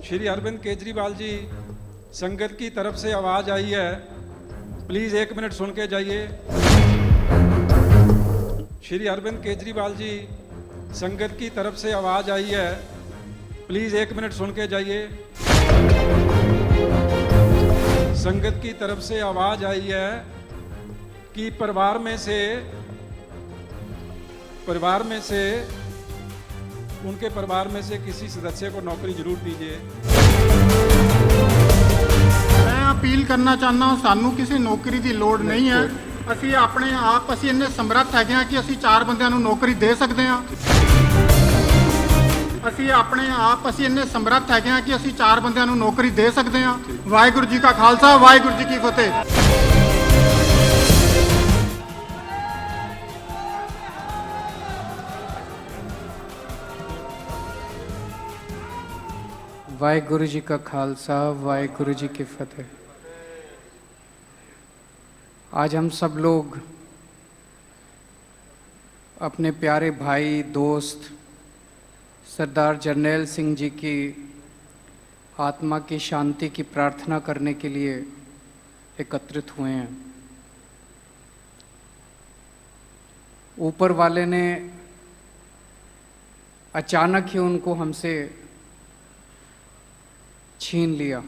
श्री अरविंद केजरीवाल जी, संगत की तरफ से आवाज आई है, प्लीज 1 मिनट सुन के जाइए। श्री अरविंद केजरीवाल जी, संगत की तरफ से आवाज आई है, प्लीज 1 मिनट सुन के जाइए। संगत की तरफ से आवाज आई है कि परिवार में से उनके परिवार में से किसी सदस्य को नौकरी जरूर दीजिए। मैं अपील करना चाहना हूं, सानू किसी नौकरी की लोड़ नहीं है। ਅਸੀਂ ਆਪਣੇ ਆਪ ਅਸੀਂ ਇੰਨੇ ਸਮਰੱਥ ਹੈਗੇ ਆ ਕਿ ਅਸੀਂ 4 ਬੰਦਿਆਂ ਨੂੰ ਨੌਕਰੀ ਦੇ ਸਕਦੇ ਆ। ਅਸੀਂ ਆਪਣੇ ਆਪ ਅਸੀਂ ਇੰਨੇ ਸਮਰੱਥ ਹੈਗੇ ਆ ਕਿ ਅਸੀਂ 4 ਬੰਦਿਆਂ ਨੂੰ ਨੌਕਰੀ ਦੇ ਸਕਦੇ ਆ। ਵਾਹਿਗੁਰੂ ਜੀ ਕਾ ਖਾਲਸਾ, ਵਾਹਿਗੁਰੂ ਜੀ ਕੀ ਫਤਿਹ। वाहिगुरु जी का खालसा, वाहिगुरु जी की फतेह। आज हम सब लोग अपने प्यारे भाई दोस्त सरदार जरनैल सिंह जी की आत्मा की शांति की प्रार्थना करने के लिए एकत्रित हुए हैं। ऊपर वाले ने अचानक ही उनको हमसे छीन लिया।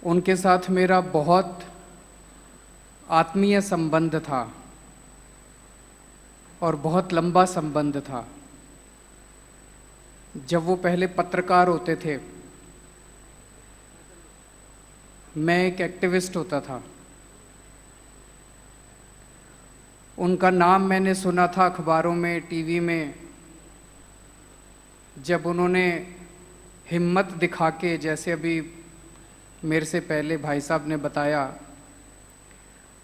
उनके साथ मेरा बहुत आत्मीय संबंध था और बहुत लंबा संबंध था। जब वो पहले पत्रकार होते थे, मैं एक एक्टिविस्ट होता था। उनका नाम मैंने सुना था अखबारों में, टीवी में, जब उन्होंने हिम्मत दिखा के, जैसे अभी मेरे से पहले भाई साहब ने बताया,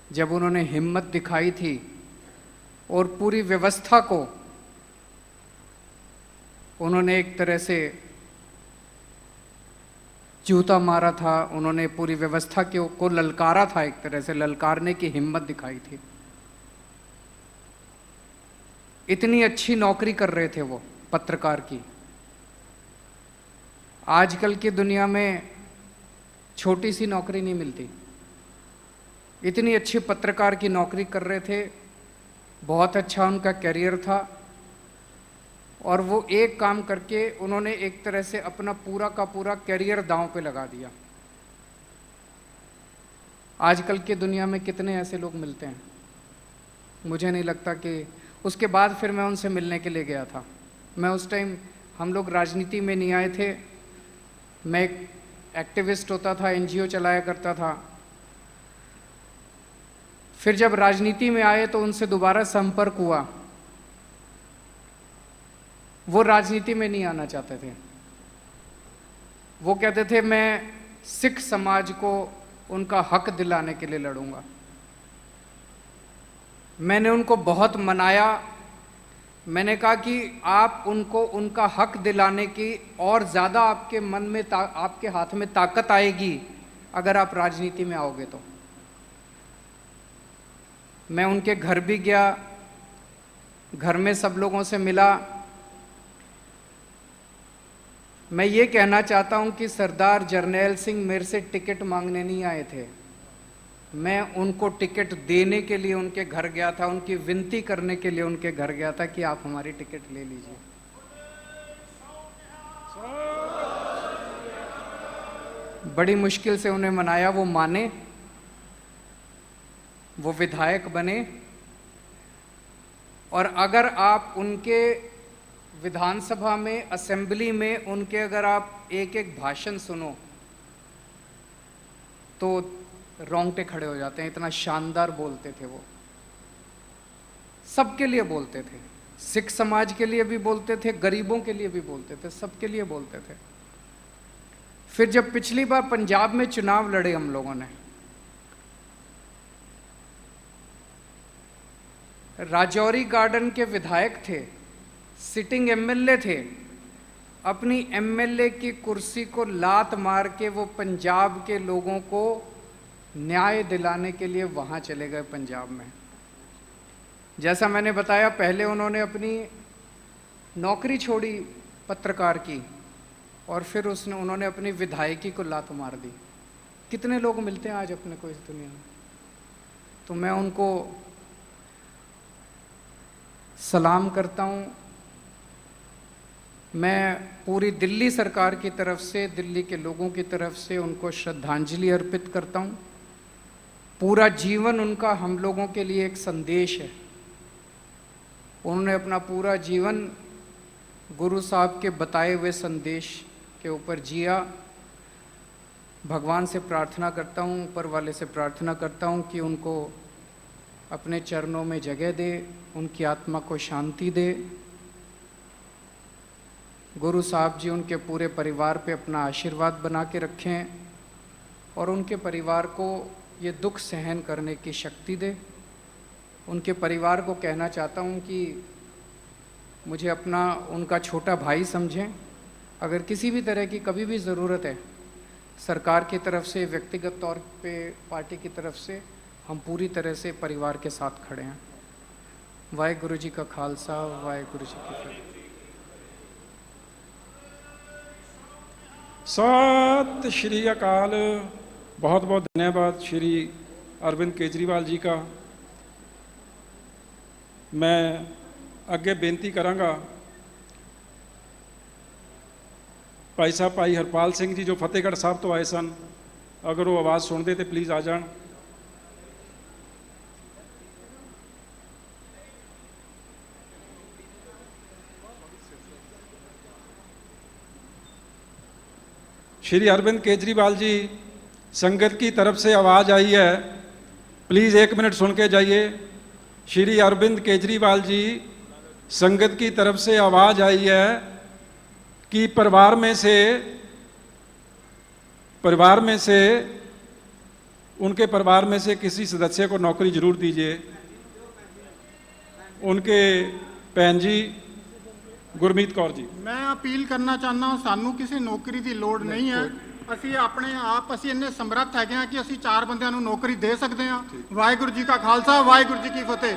जब उन्होंने हिम्मत दिखाई थी और पूरी व्यवस्था को उन्होंने एक तरह से जूता मारा था, उन्होंने पूरी व्यवस्था को ललकारा था, एक तरह से ललकारने की हिम्मत दिखाई थी। इतनी अच्छी नौकरी कर रहे थे वो पत्रकार की। आजकल की दुनिया में छोटी सी नौकरी नहीं मिलती। इतनी अच्छी पत्रकार की नौकरी कर रहे थे, बहुत अच्छा उनका करियर था और वो एक काम करके उन्होंने एक तरह से अपना पूरा का पूरा करियर दांव पे लगा दिया। आजकल की दुनिया में कितने ऐसे लोग मिलते हैं, मुझे नहीं लगता कि। उसके बाद फिर मैं उनसे मिलने के लिए गया था। मैं उस टाइम, हम लोग राजनीति में नहीं आए थे, मैं एक एक्टिविस्ट होता था, एनजीओ चलाया करता था। फिर जब राजनीति में आए तो उनसे दोबारा संपर्क हुआ। वो राजनीति में नहीं आना चाहते थे। वो कहते थे मैं सिख समाज को उनका हक दिलाने के लिए लड़ूंगा। मैंने उनको बहुत मनाया। मैंने कहा कि आप उनको उनका हक दिलाने की और ज़्यादा आपके मन में आपके हाथ में ताकत आएगी अगर आप राजनीति में आओगे तो। मैं उनके घर भी गया, घर में सब लोगों से मिला। मैं ये कहना चाहता हूँ कि सरदार जरनैल सिंह मेरे से टिकट मांगने नहीं आए थे। मैं उनको टिकट देने के लिए उनके घर गया था, उनकी विनती करने के लिए उनके घर गया था कि आप हमारी टिकट ले लीजिए। बड़ी मुश्किल से उन्हें मनाया, वो माने, वो विधायक बने। और अगर आप उनके विधानसभा में, असेंबली में उनके अगर आप एक एक भाषण सुनो तो रोंगटे खड़े हो जाते हैं। इतना शानदार बोलते थे वो, सबके लिए बोलते थे, सिख समाज के लिए भी बोलते थे, गरीबों के लिए भी बोलते थे, सबके लिए बोलते थे। फिर जब पिछली बार पंजाब में चुनाव लड़े हम लोगों ने, राजौरी गार्डन के विधायक थे, सिटिंग एमएलए थे, अपनी एमएलए की कुर्सी को लात मार के वो पंजाब के लोगों को न्याय दिलाने के लिए वहाँ चले गए पंजाब में। जैसा मैंने बताया, पहले उन्होंने अपनी नौकरी छोड़ी पत्रकार की, और फिर उन्होंने अपनी विधायकी को लात मार दी। कितने लोग मिलते हैं आज अपने को इस दुनिया में। तो मैं उनको सलाम करता हूँ। मैं पूरी दिल्ली सरकार की तरफ से, दिल्ली के लोगों की तरफ से उनको श्रद्धांजलि अर्पित करता हूँ। पूरा जीवन उनका हम लोगों के लिए एक संदेश है। उन्होंने अपना पूरा जीवन गुरु साहब के बताए हुए संदेश के ऊपर जिया। भगवान से प्रार्थना करता हूँ, ऊपर वाले से प्रार्थना करता हूँ कि उनको अपने चरणों में जगह दे, उनकी आत्मा को शांति दे। गुरु साहब जी उनके पूरे परिवार पे अपना आशीर्वाद बना के रखें और उनके परिवार को ये दुख सहन करने की शक्ति दे। उनके परिवार को कहना चाहता हूँ कि मुझे अपना उनका छोटा भाई समझें। अगर किसी भी तरह की कभी भी ज़रूरत है, सरकार की तरफ से, व्यक्तिगत तौर पे पार्टी की तरफ से, हम पूरी तरह से परिवार के साथ खड़े हैं। वाहेगुरु जी का खालसा, वाहेगुरु जी की फतेह। सत श्री अकाल। बहुत बहुत धन्यवाद श्री अरविंद केजरीवाल जी का। मैं ਅੱਗੇ ਬੇਨਤੀ ਕਰਾਂਗਾ ਭਾਈ ਸਾਹਿਬ ਭਾਈ ਹਰਪਾਲ ਸਿੰਘ ਜੀ ਜੋ ਫਤਿਹਗੜ੍ਹ ਸਾਹਿਬ ਤੋਂ ਆਏ ਸਨ, ਅਗਰ ਉਹ ਆਵਾਜ਼ ਸੁਣਦੇ ਤੇ ਪਲੀਜ਼ ਆ ਜਾਣ। श्री अरविंद केजरीवाल जी, संगत की तरफ से आवाज़ आई है, प्लीज़ 1 मिनट सुन के जाइए। श्री अरविंद केजरीवाल जी, संगत की तरफ से आवाज़ आई है कि परिवार में से उनके परिवार में से किसी सदस्य को नौकरी जरूर दीजिए। उनके भैन जी गुरमीत कौर जी। मैं अपील करना चाहना हूँ, सानू किसी नौकरी की लोड़ नहीं है। ਅਸੀਂ ਆਪਣੇ ਆਪ ਅਸੀਂ ਇੰਨੇ ਸਮਰੱਥ ਹੈਗੇ ਆ ਕਿ ਅਸੀਂ 4 ਬੰਦਿਆਂ ਨੂੰ ਨੌਕਰੀ ਦੇ ਸਕਦੇ ਹਾਂ। ਵਾਹਿਗੁਰੂ ਜੀ ਕਾ ਖਾਲਸਾ, ਵਾਹਿਗੁਰੂ ਜੀ ਕੀ ਫਤਿਹ।